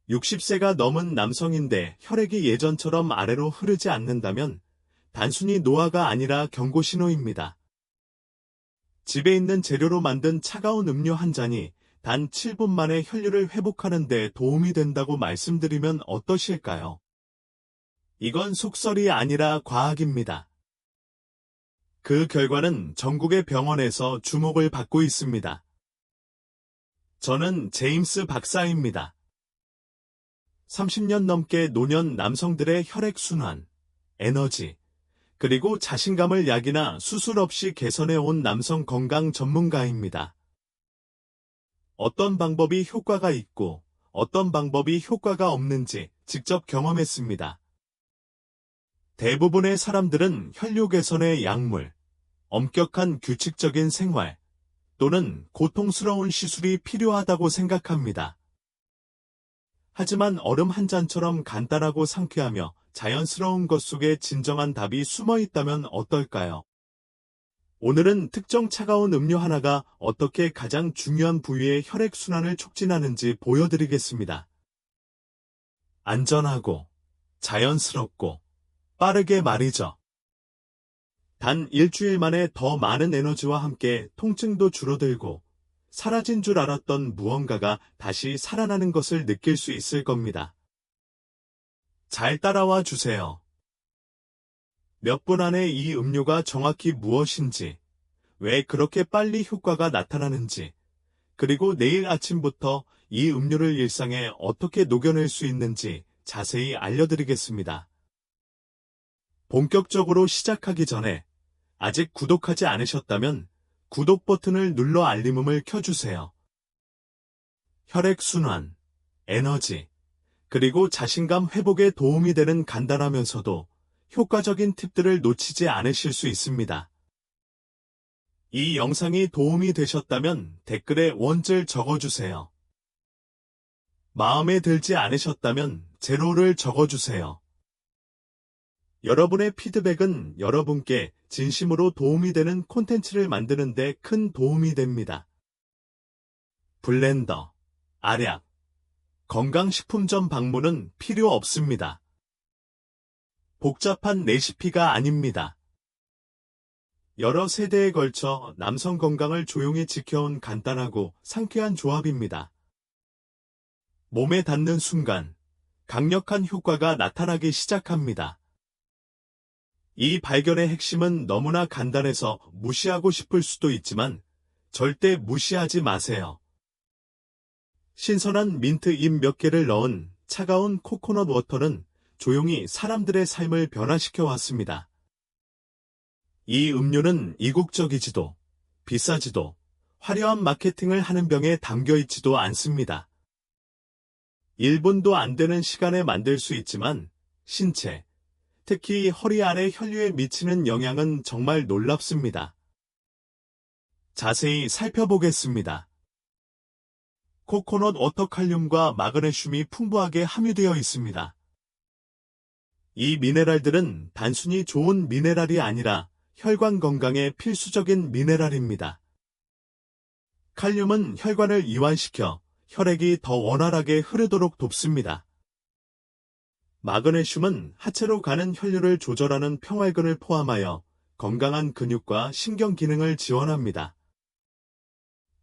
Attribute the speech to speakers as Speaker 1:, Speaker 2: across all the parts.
Speaker 1: 60세가 넘은 남성인데 혈액이 예전처럼 아래로 흐르지 않는다면 단순히 노화가 아니라 경고 신호입니다. 집에 있는 재료로 만든 차가운 음료 한 잔이 단 7분 만에 혈류를 회복하는 데 도움이 된다고 말씀드리면 어떠실까요? 이건 속설이 아니라 과학입니다. 그 결과는 전국의 병원에서 주목을 받고 있습니다. 저는 제임스 박사입니다. 30년 넘게 노년 남성들의 혈액순환, 에너지, 그리고 자신감을 약이나 수술 없이 개선해온 남성 건강 전문가입니다. 어떤 방법이 효과가 있고 어떤 방법이 효과가 없는지 직접 경험했습니다. 대부분의 사람들은 혈류 개선의 약물, 엄격한 규칙적인 생활, 또는 고통스러운 시술이 필요하다고 생각합니다. 하지만 얼음 한 잔처럼 간단하고 상쾌하며 자연스러운 것 속에 진정한 답이 숨어 있다면 어떨까요? 오늘은 특정 차가운 음료 하나가 어떻게 가장 중요한 부위의 혈액순환을 촉진하는지 보여드리겠습니다. 안전하고 자연스럽고 빠르게 말이죠. 단 일주일 만에 더 많은 에너지와 함께 통증도 줄어들고 사라진 줄 알았던 무언가가 다시 살아나는 것을 느낄 수 있을 겁니다. 잘 따라와 주세요. 몇 분 안에 이 음료가 정확히 무엇인지, 왜 그렇게 빨리 효과가 나타나는지, 그리고 내일 아침부터 이 음료를 일상에 어떻게 녹여낼 수 있는지 자세히 알려드리겠습니다. 본격적으로 시작하기 전에 아직 구독하지 않으셨다면 구독 버튼을 눌러 알림음을 켜주세요. 혈액순환, 에너지, 그리고 자신감 회복에 도움이 되는 간단하면서도 효과적인 팁들을 놓치지 않으실 수 있습니다. 이 영상이 도움이 되셨다면 댓글에 원줄 적어주세요. 마음에 들지 않으셨다면 제로를 적어주세요. 여러분의 피드백은 여러분께 진심으로 도움이 되는 콘텐츠를 만드는 데 큰 도움이 됩니다. 블렌더, 알약, 건강식품점 방문은 필요 없습니다. 복잡한 레시피가 아닙니다. 여러 세대에 걸쳐 남성 건강을 조용히 지켜온 간단하고 상쾌한 조합입니다. 몸에 닿는 순간 강력한 효과가 나타나기 시작합니다. 이 발견의 핵심은 너무나 간단해서 무시하고 싶을 수도 있지만 절대 무시하지 마세요. 신선한 민트 잎 몇 개를 넣은 차가운 코코넛 워터는 조용히 사람들의 삶을 변화시켜 왔습니다. 이 음료는 이국적이지도 비싸지도 화려한 마케팅을 하는 병에 담겨 있지도 않습니다. 1분도 안 되는 시간에 만들 수 있지만 신체, 특히 허리 아래 혈류에 미치는 영향은 정말 놀랍습니다. 자세히 살펴보겠습니다. 코코넛 워터 칼륨과 마그네슘이 풍부하게 함유되어 있습니다. 이 미네랄들은 단순히 좋은 미네랄이 아니라 혈관 건강에 필수적인 미네랄입니다. 칼륨은 혈관을 이완시켜 혈액이 더 원활하게 흐르도록 돕습니다. 마그네슘은 하체로 가는 혈류를 조절하는 평활근을 포함하여 건강한 근육과 신경 기능을 지원합니다.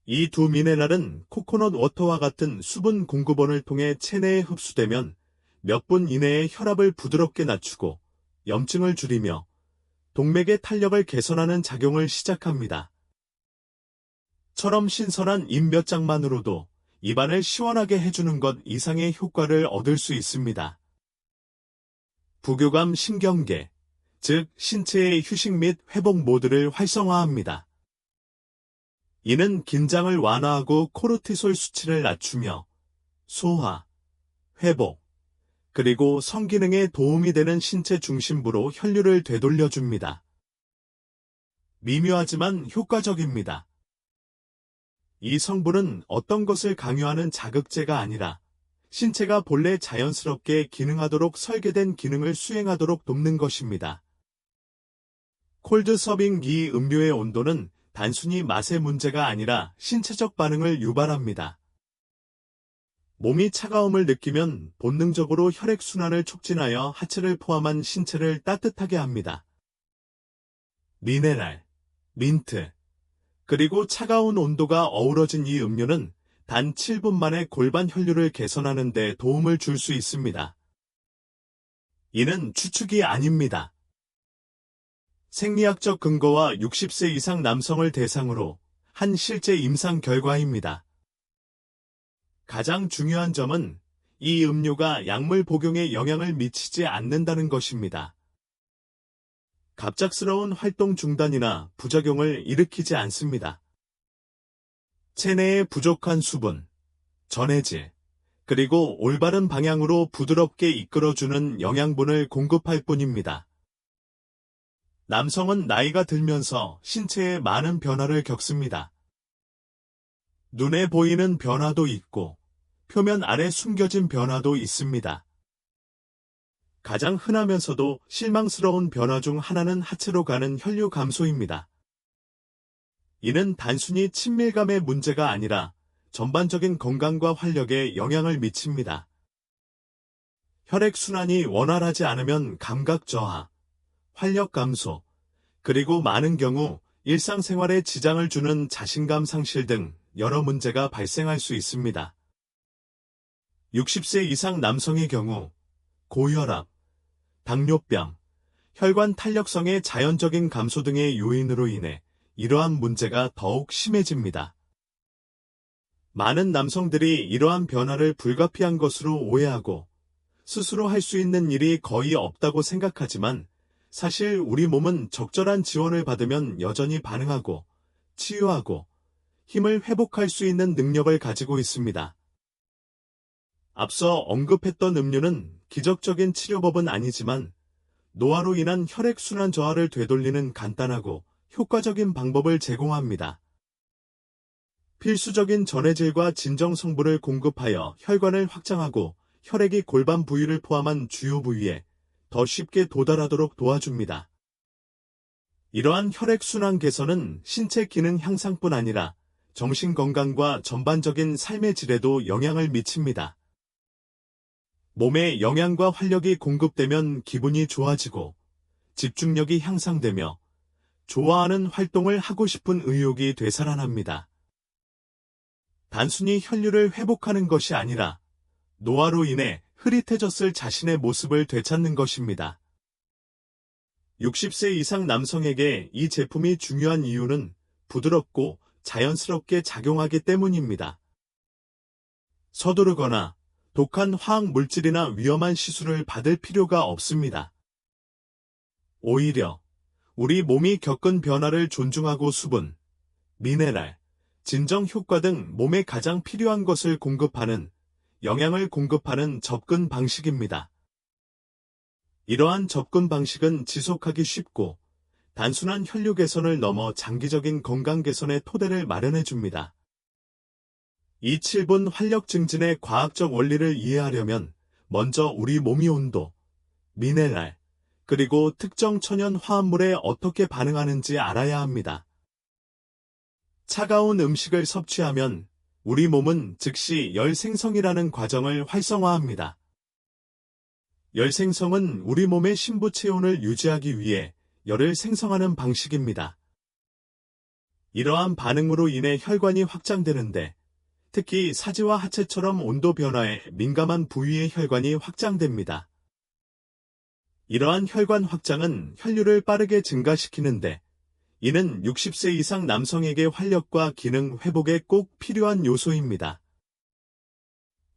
Speaker 1: 이 두 미네랄은 코코넛 워터와 같은 수분 공급원을 통해 체내에 흡수되면 몇 분 이내에 혈압을 부드럽게 낮추고 염증을 줄이며 동맥의 탄력을 개선하는 작용을 시작합니다. 처럼 신선한 잎 몇 장만으로도 입안을 시원하게 해주는 것 이상의 효과를 얻을 수 있습니다. 부교감 신경계, 즉 신체의 휴식 및 회복 모드를 활성화합니다. 이는 긴장을 완화하고 코르티솔 수치를 낮추며 소화, 회복, 그리고 성기능에 도움이 되는 신체 중심부로 혈류를 되돌려줍니다. 미묘하지만 효과적입니다. 이 성분은 어떤 것을 강요하는 자극제가 아니라 신체가 본래 자연스럽게 기능하도록 설계된 기능을 수행하도록 돕는 것입니다. 콜드 서빙 이 음료의 온도는 단순히 맛의 문제가 아니라 신체적 반응을 유발합니다. 몸이 차가움을 느끼면 본능적으로 혈액순환을 촉진하여 하체를 포함한 신체를 따뜻하게 합니다. 미네랄, 민트, 그리고 차가운 온도가 어우러진 이 음료는 단 7분 만에 골반 혈류를 개선하는 데 도움을 줄 수 있습니다. 이는 추측이 아닙니다. 생리학적 근거와 60세 이상 남성을 대상으로 한 실제 임상 결과입니다. 가장 중요한 점은 이 음료가 약물 복용에 영향을 미치지 않는다는 것입니다. 갑작스러운 활동 중단이나 부작용을 일으키지 않습니다. 체내의 부족한 수분, 전해질, 그리고 올바른 방향으로 부드럽게 이끌어주는 영양분을 공급할 뿐입니다. 남성은 나이가 들면서 신체에 많은 변화를 겪습니다. 눈에 보이는 변화도 있고, 표면 아래 숨겨진 변화도 있습니다. 가장 흔하면서도 실망스러운 변화 중 하나는 하체로 가는 혈류 감소입니다. 이는 단순히 친밀감의 문제가 아니라 전반적인 건강과 활력에 영향을 미칩니다. 혈액순환이 원활하지 않으면 감각 저하, 활력 감소, 그리고 많은 경우 일상생활에 지장을 주는 자신감 상실 등 여러 문제가 발생할 수 있습니다. 60세 이상 남성의 경우 고혈압, 당뇨병, 혈관 탄력성의 자연적인 감소 등의 요인으로 인해 이러한 문제가 더욱 심해집니다. 많은 남성들이 이러한 변화를 불가피한 것으로 오해하고 스스로 할 수 있는 일이 거의 없다고 생각하지만 사실 우리 몸은 적절한 지원을 받으면 여전히 반응하고 치유하고 힘을 회복할 수 있는 능력을 가지고 있습니다. 앞서 언급했던 음료는 기적적인 치료법은 아니지만 노화로 인한 혈액순환 저하를 되돌리는 간단하고 효과적인 방법을 제공합니다. 필수적인 전해질과 진정 성분을 공급하여 혈관을 확장하고 혈액이 골반 부위를 포함한 주요 부위에 더 쉽게 도달하도록 도와줍니다. 이러한 혈액순환 개선은 신체 기능 향상뿐 아니라 정신 건강과 전반적인 삶의 질에도 영향을 미칩니다. 몸에 영양과 활력이 공급되면 기분이 좋아지고 집중력이 향상되며 좋아하는 활동을 하고 싶은 의욕이 되살아납니다. 단순히 혈류를 회복하는 것이 아니라 노화로 인해 흐릿해졌을 자신의 모습을 되찾는 것입니다. 60세 이상 남성에게 이 제품이 중요한 이유는 부드럽고 자연스럽게 작용하기 때문입니다. 서두르거나 독한 화학 물질이나 위험한 시술을 받을 필요가 없습니다. 오히려 우리 몸이 겪은 변화를 존중하고 수분, 미네랄, 진정 효과 등 몸에 가장 필요한 것을 공급하는, 영양을 공급하는 접근 방식입니다. 이러한 접근 방식은 지속하기 쉽고 단순한 혈류 개선을 넘어 장기적인 건강 개선의 토대를 마련해 줍니다. 이 7분 활력 증진의 과학적 원리를 이해하려면 먼저 우리 몸이 온도, 미네랄, 그리고 특정 천연 화합물에 어떻게 반응하는지 알아야 합니다. 차가운 음식을 섭취하면 우리 몸은 즉시 열 생성이라는 과정을 활성화합니다. 열 생성은 우리 몸의 심부 체온을 유지하기 위해 열을 생성하는 방식입니다. 이러한 반응으로 인해 혈관이 확장되는데 특히 사지와 하체처럼 온도 변화에 민감한 부위의 혈관이 확장됩니다. 이러한 혈관 확장은 혈류를 빠르게 증가시키는데 이는 60세 이상 남성에게 활력과 기능 회복에 꼭 필요한 요소입니다.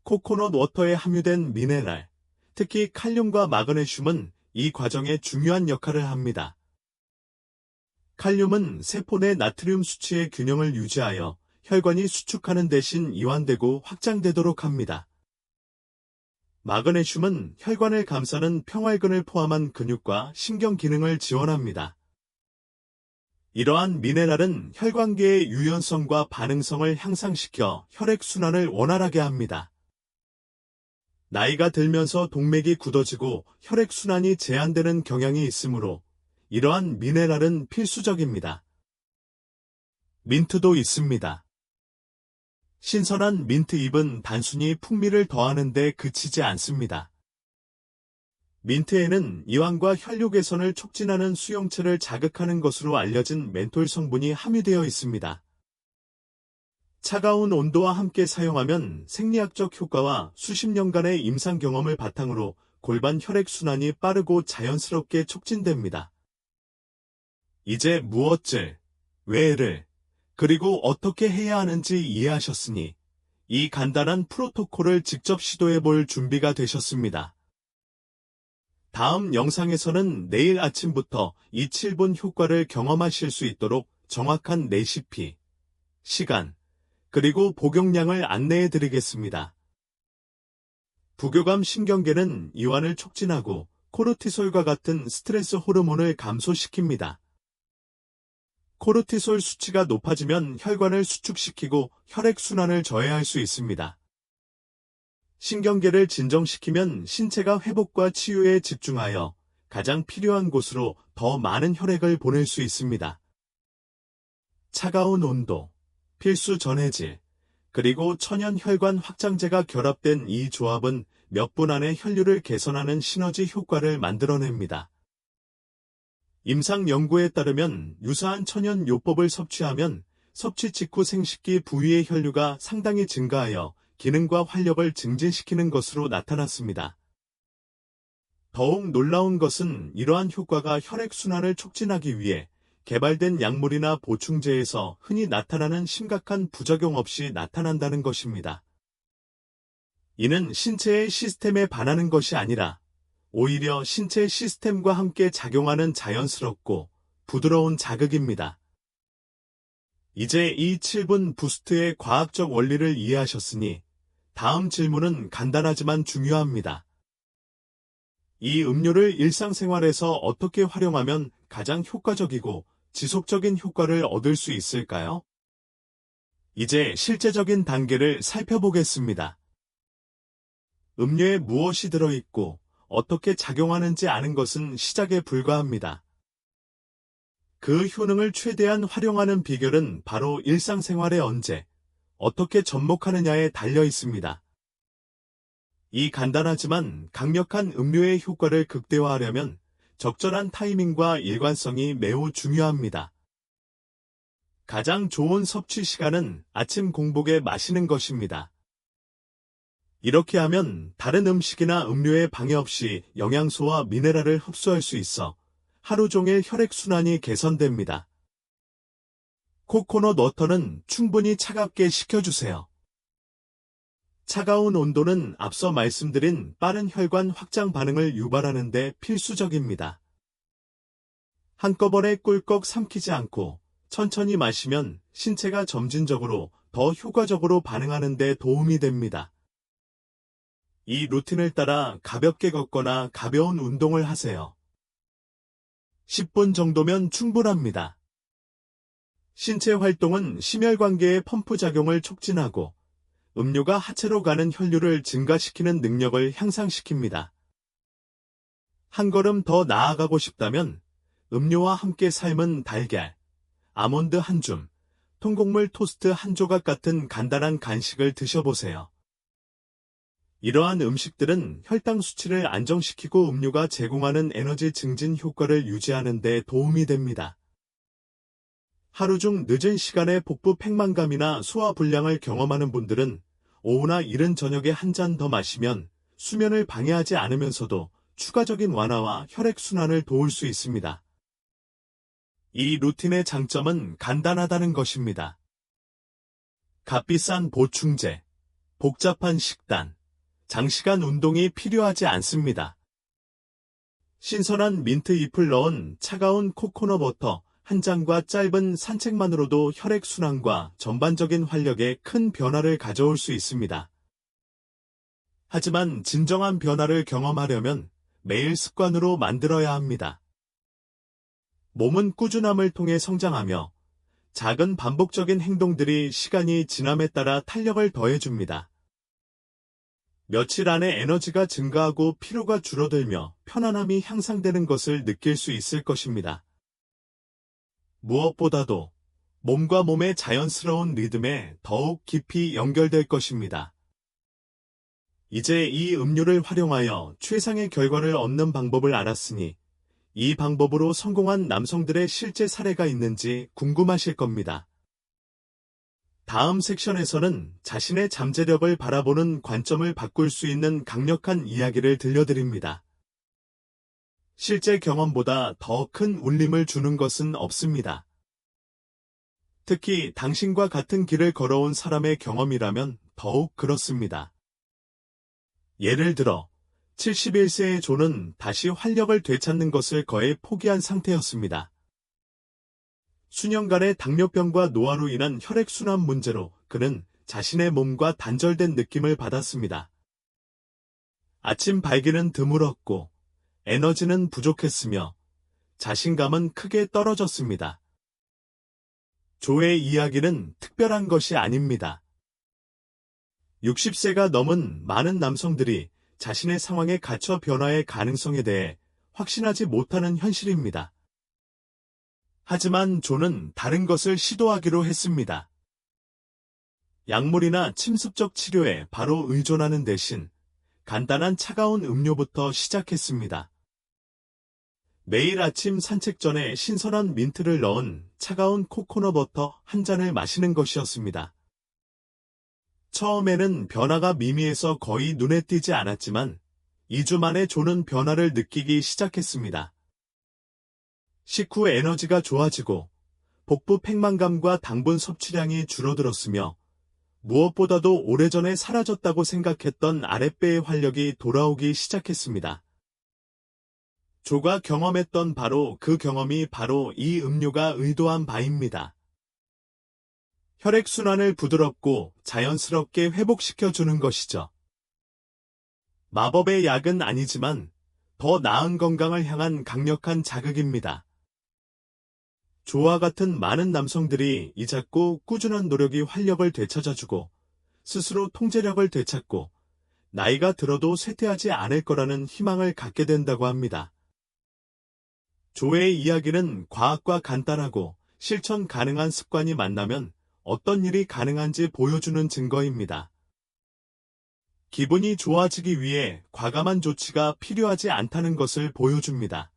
Speaker 1: 코코넛 워터에 함유된 미네랄, 특히 칼륨과 마그네슘은 이 과정에 중요한 역할을 합니다. 칼륨은 세포 내 나트륨 수치의 균형을 유지하여 혈관이 수축하는 대신 이완되고 확장되도록 합니다. 마그네슘은 혈관을 감싸는 평활근을 포함한 근육과 신경 기능을 지원합니다. 이러한 미네랄은 혈관계의 유연성과 반응성을 향상시켜 혈액순환을 원활하게 합니다. 나이가 들면서 동맥이 굳어지고 혈액순환이 제한되는 경향이 있으므로 이러한 미네랄은 필수적입니다. 민트도 있습니다. 신선한 민트잎은 단순히 풍미를 더하는 데 그치지 않습니다. 민트에는 이완과 혈류 개선을 촉진하는 수용체를 자극하는 것으로 알려진 멘톨 성분이 함유되어 있습니다. 차가운 온도와 함께 사용하면 생리학적 효과와 수십 년간의 임상 경험을 바탕으로 골반 혈액순환이 빠르고 자연스럽게 촉진됩니다. 이제 무엇을, 왜를, 그리고 어떻게 해야 하는지 이해하셨으니 이 간단한 프로토콜을 직접 시도해볼 준비가 되셨습니다. 다음 영상에서는 내일 아침부터 이 7분 효과를 경험하실 수 있도록 정확한 레시피, 시간, 그리고 복용량을 안내해 드리겠습니다. 부교감 신경계는 이완을 촉진하고 코르티솔과 같은 스트레스 호르몬을 감소시킵니다. 코르티솔 수치가 높아지면 혈관을 수축시키고 혈액순환을 저해할 수 있습니다. 신경계를 진정시키면 신체가 회복과 치유에 집중하여 가장 필요한 곳으로 더 많은 혈액을 보낼 수 있습니다. 차가운 온도, 필수 전해질, 그리고 천연 혈관 확장제가 결합된 이 조합은 몇 분 안에 혈류를 개선하는 시너지 효과를 만들어냅니다. 임상 연구에 따르면 유사한 천연 요법을 섭취하면 섭취 직후 생식기 부위의 혈류가 상당히 증가하여 기능과 활력을 증진시키는 것으로 나타났습니다. 더욱 놀라운 것은 이러한 효과가 혈액순환을 촉진하기 위해 개발된 약물이나 보충제에서 흔히 나타나는 심각한 부작용 없이 나타난다는 것입니다. 이는 신체의 시스템에 반하는 것이 아니라 오히려 신체 시스템과 함께 작용하는 자연스럽고 부드러운 자극입니다. 이제 이 7분 부스트의 과학적 원리를 이해하셨으니 다음 질문은 간단하지만 중요합니다. 이 음료를 일상생활에서 어떻게 활용하면 가장 효과적이고 지속적인 효과를 얻을 수 있을까요? 이제 실제적인 단계를 살펴보겠습니다. 음료에 무엇이 들어있고 어떻게 작용하는지 아는 것은 시작에 불과합니다. 그 효능을 최대한 활용하는 비결은 바로 일상생활에 언제, 어떻게 접목하느냐에 달려 있습니다. 이 간단하지만 강력한 음료의 효과를 극대화하려면 적절한 타이밍과 일관성이 매우 중요합니다. 가장 좋은 섭취 시간은 아침 공복에 마시는 것입니다. 이렇게 하면 다른 음식이나 음료에 방해 없이 영양소와 미네랄을 흡수할 수 있어 하루 종일 혈액순환이 개선됩니다. 코코넛 워터는 충분히 차갑게 식혀주세요. 차가운 온도는 앞서 말씀드린 빠른 혈관 확장 반응을 유발하는 데 필수적입니다. 한꺼번에 꿀꺽 삼키지 않고 천천히 마시면 신체가 점진적으로 더 효과적으로 반응하는 데 도움이 됩니다. 이 루틴을 따라 가볍게 걷거나 가벼운 운동을 하세요. 10분 정도면 충분합니다. 신체 활동은 심혈관계의 펌프 작용을 촉진하고 음료가 하체로 가는 혈류를 증가시키는 능력을 향상시킵니다. 한 걸음 더 나아가고 싶다면 음료와 함께 삶은 달걀, 아몬드 한 줌, 통곡물 토스트 한 조각 같은 간단한 간식을 드셔보세요. 이러한 음식들은 혈당 수치를 안정시키고 음료가 제공하는 에너지 증진 효과를 유지하는 데 도움이 됩니다. 하루 중 늦은 시간에 복부 팽만감이나 소화 불량을 경험하는 분들은 오후나 이른 저녁에 한 잔 더 마시면 수면을 방해하지 않으면서도 추가적인 완화와 혈액순환을 도울 수 있습니다. 이 루틴의 장점은 간단하다는 것입니다. 값비싼 보충제, 복잡한 식단, 장시간 운동이 필요하지 않습니다. 신선한 민트 잎을 넣은 차가운 코코넛 워터 한 잔과 짧은 산책만으로도 혈액순환과 전반적인 활력에 큰 변화를 가져올 수 있습니다. 하지만 진정한 변화를 경험하려면 매일 습관으로 만들어야 합니다. 몸은 꾸준함을 통해 성장하며 작은 반복적인 행동들이 시간이 지남에 따라 탄력을 더해줍니다. 며칠 안에 에너지가 증가하고 피로가 줄어들며 편안함이 향상되는 것을 느낄 수 있을 것입니다. 무엇보다도 몸과 몸의 자연스러운 리듬에 더욱 깊이 연결될 것입니다. 이제 이 음료를 활용하여 최상의 결과를 얻는 방법을 알았으니 이 방법으로 성공한 남성들의 실제 사례가 있는지 궁금하실 겁니다. 다음 섹션에서는 자신의 잠재력을 바라보는 관점을 바꿀 수 있는 강력한 이야기를 들려드립니다. 실제 경험보다 더 큰 울림을 주는 것은 없습니다. 특히 당신과 같은 길을 걸어온 사람의 경험이라면 더욱 그렇습니다. 예를 들어 71세의 존은 다시 활력을 되찾는 것을 거의 포기한 상태였습니다. 수년간의 당뇨병과 노화로 인한 혈액순환 문제로 그는 자신의 몸과 단절된 느낌을 받았습니다. 아침 발기는 드물었고 에너지는 부족했으며 자신감은 크게 떨어졌습니다. 조의 이야기는 특별한 것이 아닙니다. 60세가 넘은 많은 남성들이 자신의 상황에 갇혀 변화의 가능성에 대해 확신하지 못하는 현실입니다. 하지만 존은 다른 것을 시도하기로 했습니다. 약물이나 침습적 치료에 바로 의존하는 대신 간단한 차가운 음료부터 시작했습니다. 매일 아침 산책 전에 신선한 민트를 넣은 차가운 코코넛 버터 한 잔을 마시는 것이었습니다. 처음에는 변화가 미미해서 거의 눈에 띄지 않았지만 2주 만에 존은 변화를 느끼기 시작했습니다. 식후 에너지가 좋아지고 복부 팽만감과 당분 섭취량이 줄어들었으며 무엇보다도 오래전에 사라졌다고 생각했던 아랫배의 활력이 돌아오기 시작했습니다. 조가 경험했던 바로 그 경험이 바로 이 음료가 의도한 바입니다. 혈액순환을 부드럽고 자연스럽게 회복시켜주는 것이죠. 마법의 약은 아니지만 더 나은 건강을 향한 강력한 자극입니다. 조와 같은 많은 남성들이 이 작고 꾸준한 노력이 활력을 되찾아주고 스스로 통제력을 되찾고 나이가 들어도 쇠퇴하지 않을 거라는 희망을 갖게 된다고 합니다. 조의 이야기는 과학과 간단하고 실천 가능한 습관이 만나면 어떤 일이 가능한지 보여주는 증거입니다. 기분이 좋아지기 위해 과감한 조치가 필요하지 않다는 것을 보여줍니다.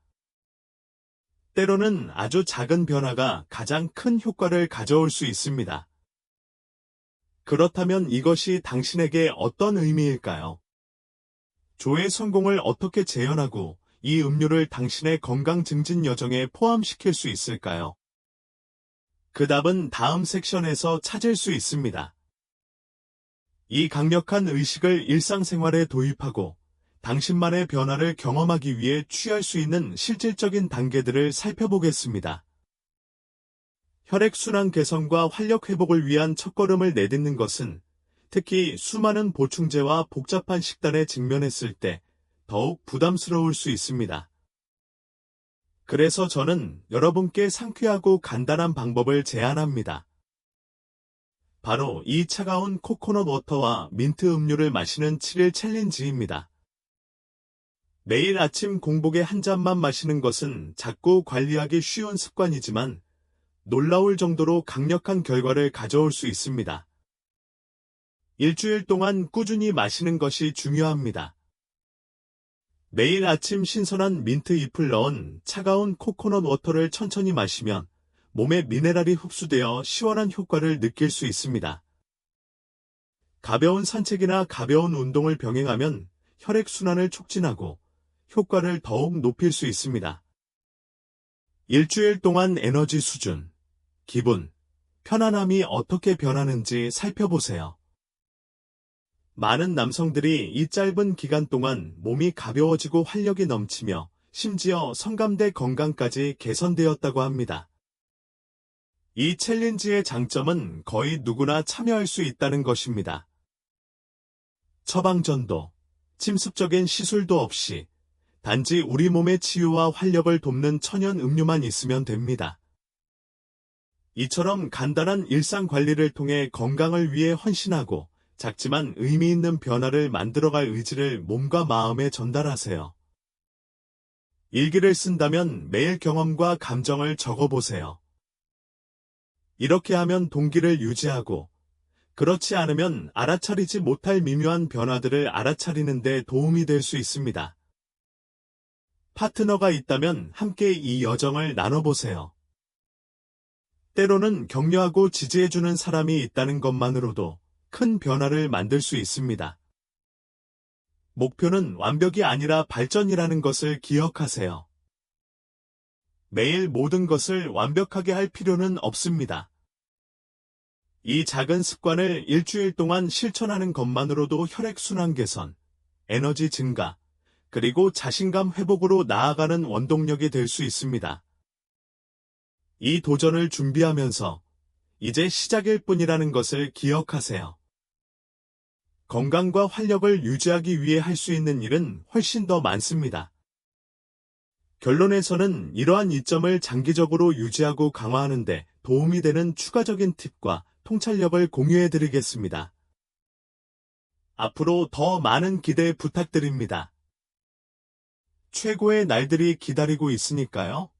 Speaker 1: 때로는 아주 작은 변화가 가장 큰 효과를 가져올 수 있습니다. 그렇다면 이것이 당신에게 어떤 의미일까요? 조의 성공을 어떻게 재현하고 이 음료를 당신의 건강 증진 여정에 포함시킬 수 있을까요? 그 답은 다음 섹션에서 찾을 수 있습니다. 이 강력한 의식을 일상생활에 도입하고 당신만의 변화를 경험하기 위해 취할 수 있는 실질적인 단계들을 살펴보겠습니다. 혈액순환 개선과 활력 회복을 위한 첫걸음을 내딛는 것은 특히 수많은 보충제와 복잡한 식단에 직면했을 때 더욱 부담스러울 수 있습니다. 그래서 저는 여러분께 상쾌하고 간단한 방법을 제안합니다. 바로 이 차가운 코코넛 워터와 민트 음료를 마시는 7일 챌린지입니다. 매일 아침 공복에 한 잔만 마시는 것은 작고 관리하기 쉬운 습관이지만 놀라울 정도로 강력한 결과를 가져올 수 있습니다. 일주일 동안 꾸준히 마시는 것이 중요합니다. 매일 아침 신선한 민트 잎을 넣은 차가운 코코넛 워터를 천천히 마시면 몸에 미네랄이 흡수되어 시원한 효과를 느낄 수 있습니다. 가벼운 산책이나 가벼운 운동을 병행하면 혈액순환을 촉진하고 효과를 더욱 높일 수 있습니다. 일주일 동안 에너지 수준, 기분, 편안함이 어떻게 변하는지 살펴보세요. 많은 남성들이 이 짧은 기간 동안 몸이 가벼워지고 활력이 넘치며 심지어 성감대 건강까지 개선되었다고 합니다. 이 챌린지의 장점은 거의 누구나 참여할 수 있다는 것입니다. 처방전도, 침습적인 시술도 없이 단지 우리 몸의 치유와 활력을 돕는 천연 음료만 있으면 됩니다. 이처럼 간단한 일상 관리를 통해 건강을 위해 헌신하고 작지만 의미 있는 변화를 만들어갈 의지를 몸과 마음에 전달하세요. 일기를 쓴다면 매일 경험과 감정을 적어보세요. 이렇게 하면 동기를 유지하고, 그렇지 않으면 알아차리지 못할 미묘한 변화들을 알아차리는 데 도움이 될 수 있습니다. 파트너가 있다면 함께 이 여정을 나눠보세요. 때로는 격려하고 지지해주는 사람이 있다는 것만으로도 큰 변화를 만들 수 있습니다. 목표는 완벽이 아니라 발전이라는 것을 기억하세요. 매일 모든 것을 완벽하게 할 필요는 없습니다. 이 작은 습관을 일주일 동안 실천하는 것만으로도 혈액순환 개선, 에너지 증가, 그리고 자신감 회복으로 나아가는 원동력이 될 수 있습니다. 이 도전을 준비하면서 이제 시작일 뿐이라는 것을 기억하세요. 건강과 활력을 유지하기 위해 할 수 있는 일은 훨씬 더 많습니다. 결론에서는 이러한 이점을 장기적으로 유지하고 강화하는 데 도움이 되는 추가적인 팁과 통찰력을 공유해 드리겠습니다. 앞으로 더 많은 기대 부탁드립니다. 최고의 날들이 기다리고 있으니까요.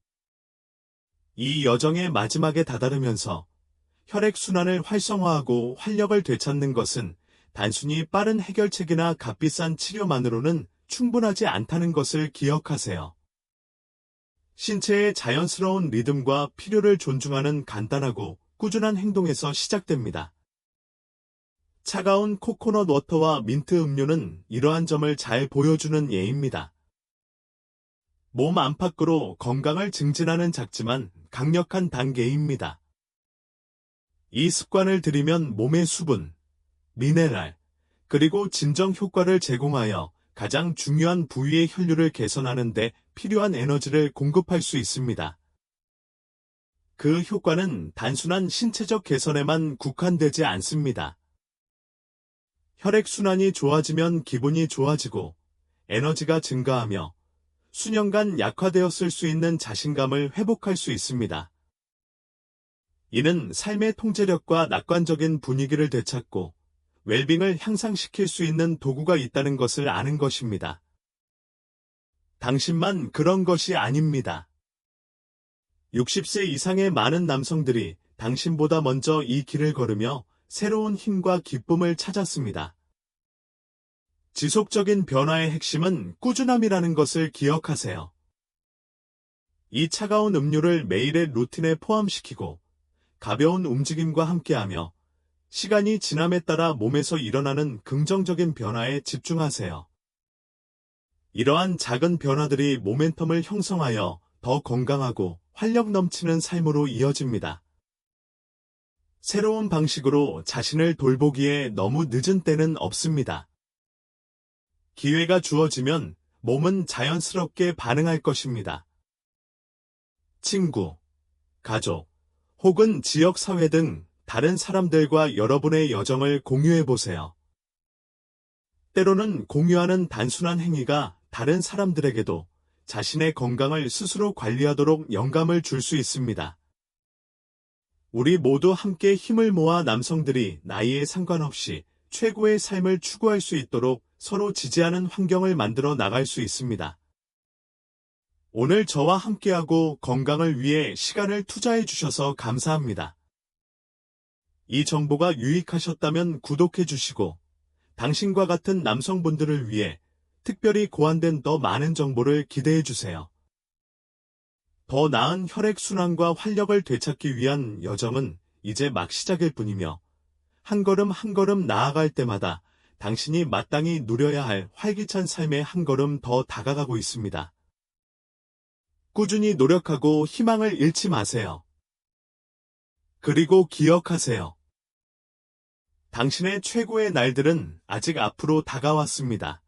Speaker 1: 이 여정의 마지막에 다다르면서 혈액순환을 활성화하고 활력을 되찾는 것은 단순히 빠른 해결책이나 값비싼 치료만으로는 충분하지 않다는 것을 기억하세요. 신체의 자연스러운 리듬과 필요를 존중하는 간단하고 꾸준한 행동에서 시작됩니다. 차가운 코코넛 워터와 민트 음료는 이러한 점을 잘 보여주는 예입니다. 몸 안팎으로 건강을 증진하는 작지만 강력한 단계입니다. 이 습관을 들이면 몸의 수분, 미네랄, 그리고 진정 효과를 제공하여 가장 중요한 부위의 혈류를 개선하는 데 필요한 에너지를 공급할 수 있습니다. 그 효과는 단순한 신체적 개선에만 국한되지 않습니다. 혈액순환이 좋아지면 기분이 좋아지고 에너지가 증가하며 수년간 약화되었을 수 있는 자신감을 회복할 수 있습니다. 이는 삶의 통제력과 낙관적인 분위기를 되찾고 웰빙을 향상시킬 수 있는 도구가 있다는 것을 아는 것입니다. 당신만 그런 것이 아닙니다. 60세 이상의 많은 남성들이 당신보다 먼저 이 길을 걸으며 새로운 힘과 기쁨을 찾았습니다. 지속적인 변화의 핵심은 꾸준함이라는 것을 기억하세요. 이 차가운 음료를 매일의 루틴에 포함시키고 가벼운 움직임과 함께하며 시간이 지남에 따라 몸에서 일어나는 긍정적인 변화에 집중하세요. 이러한 작은 변화들이 모멘텀을 형성하여 더 건강하고 활력 넘치는 삶으로 이어집니다. 새로운 방식으로 자신을 돌보기에 너무 늦은 때는 없습니다. 기회가 주어지면 몸은 자연스럽게 반응할 것입니다. 친구, 가족, 혹은 지역사회 등 다른 사람들과 여러분의 여정을 공유해보세요. 때로는 공유하는 단순한 행위가 다른 사람들에게도 자신의 건강을 스스로 관리하도록 영감을 줄 수 있습니다. 우리 모두 함께 힘을 모아 남성들이 나이에 상관없이 최고의 삶을 추구할 수 있도록 서로 지지하는 환경을 만들어 나갈 수 있습니다. 오늘 저와 함께하고 건강을 위해 시간을 투자해 주셔서 감사합니다. 이 정보가 유익하셨다면 구독해 주시고 당신과 같은 남성분들을 위해 특별히 고안된 더 많은 정보를 기대해 주세요. 더 나은 혈액순환과 활력을 되찾기 위한 여정은 이제 막 시작일 뿐이며 한 걸음 한 걸음 나아갈 때마다 당신이 마땅히 누려야 할 활기찬 삶에 한 걸음 더 다가가고 있습니다. 꾸준히 노력하고 희망을 잃지 마세요. 그리고 기억하세요. 당신의 최고의 날들은 아직 앞으로 다가왔습니다.